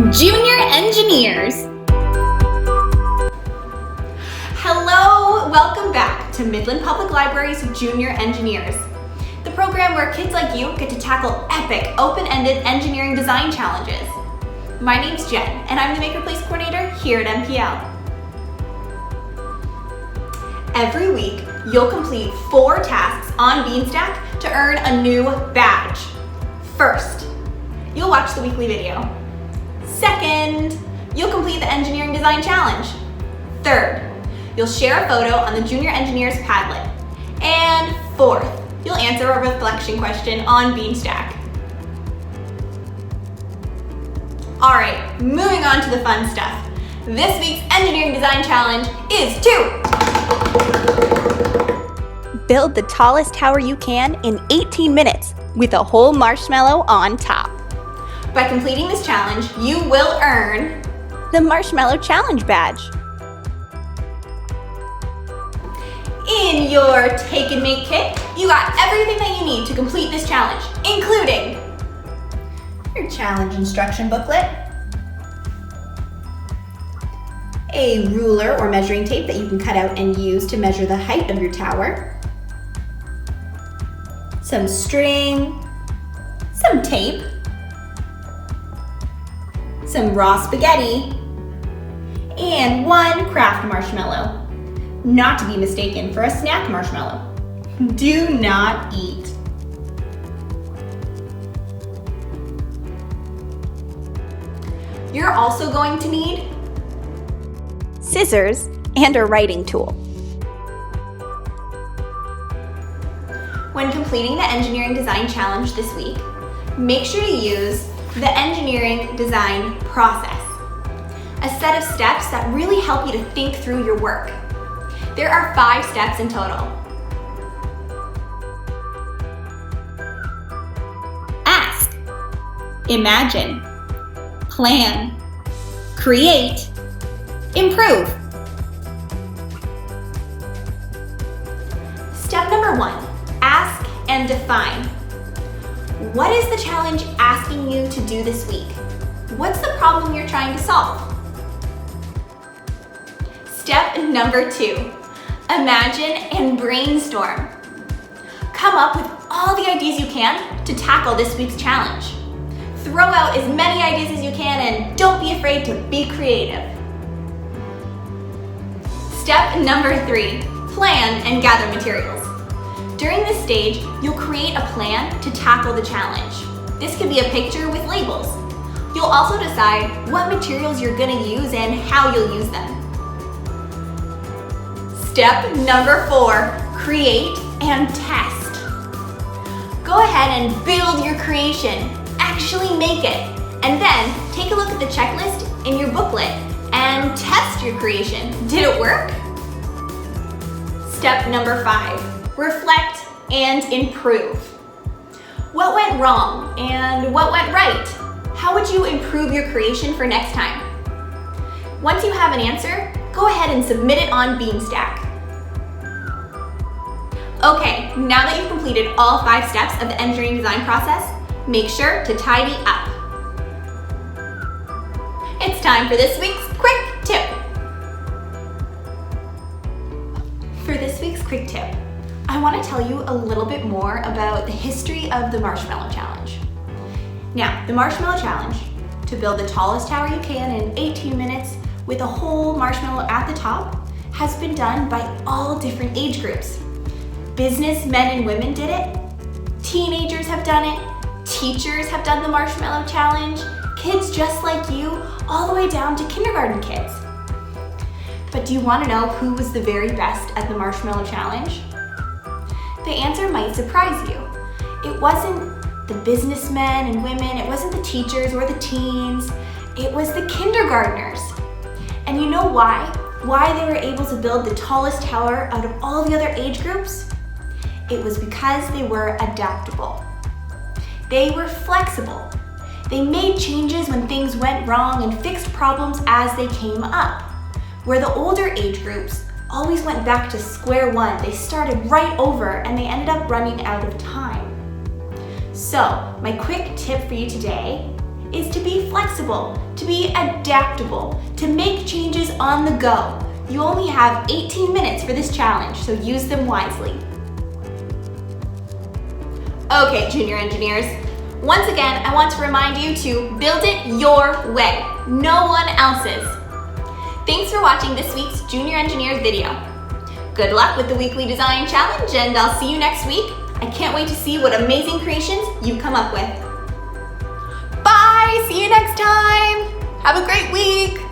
Junior Engineers. Hello, welcome back to Midland Public Library's Junior Engineers, the program where kids like you get to tackle epic, open-ended engineering design challenges. My name's Jen, and I'm the Maker Place Coordinator here at MPL. Every week, you'll complete 4 tasks on Beanstack to earn a new badge. First, you'll watch the weekly video. Second, you'll complete the Engineering Design Challenge. Third, you'll share a photo on the Junior Engineers Padlet. And fourth, you'll answer a reflection question on Beanstack. All right, moving on to the fun stuff. This week's Engineering Design Challenge is to Build the tallest tower you can in 18 minutes with a whole marshmallow on top. By completing this challenge, you will earn The Marshmallow Challenge badge. in your Take and Make kit, you got everything that you need to complete this challenge, including your challenge instruction booklet, a ruler or measuring tape that you can cut out and use to measure the height of your tower, some string, some tape, some raw spaghetti, and 1 craft marshmallow, not to be mistaken for a snack marshmallow. Do not eat. You're also going to need Scissors and a writing tool. When completing the Engineering Design Challenge this week, make sure to use the Engineering Design Process, a set of steps that really help you to think through your work. There are 5 steps in total. Ask, imagine, plan, create, improve. Step number 1, ask and define. What is the challenge asking you to do this week? What's the problem you're trying to solve? Step number 2, imagine and brainstorm. Come up with all the ideas you can to tackle this week's challenge. Throw out as many ideas as you can and don't be afraid to be creative. Step number 3, plan and gather materials. During this stage, you'll create a plan to tackle the challenge. This could be a picture with labels. You'll also decide what materials you're going to use and how you'll use them. Step number 4, create and test. Go ahead and build your creation. Actually make it. And then take a look at the checklist in your booklet and test your creation. Did it work? Step number 5, reflect and improve. What went wrong and what went right? How would you improve your creation for next time? Once you have an answer, go ahead and submit it on Beanstack. Okay, now that you've completed all 5 steps of the engineering design process, make sure to tidy up. It's time for this week's quick tip. For this week's quick tip, I want to tell you a little bit more about the history of the Marshmallow Challenge. Now, the Marshmallow Challenge, to build the tallest tower you can in 18 minutes with a whole marshmallow at the top, has been done by all different age groups. Business men and women did it, teenagers have done it, teachers have done the Marshmallow Challenge, kids just like you, all the way down to kindergarten kids. But do you want to know who was the very best at the Marshmallow Challenge? The answer might surprise you. It wasn't the businessmen and women, it wasn't the teachers or the teens, it was the kindergartners. And you know why? Why they were able to build the tallest tower out of all the other age groups? It was because they were adaptable. They were flexible. They made changes when things went wrong and fixed problems as they came up. Where the older age groups always went back to square one. They started right over and they ended up running out of time. So, my quick tip for you today is to be flexible, to be adaptable, to make changes on the go. You only have 18 minutes for this challenge, so use them wisely. Okay, junior engineers. Once again, I want to remind you to build it your way, no one else's. Thanks for watching this week's Junior Engineers video. Good luck with the weekly design challenge, and I'll see you next week. I can't wait to see what amazing creations you come up with. Bye, see you next time. Have a great week.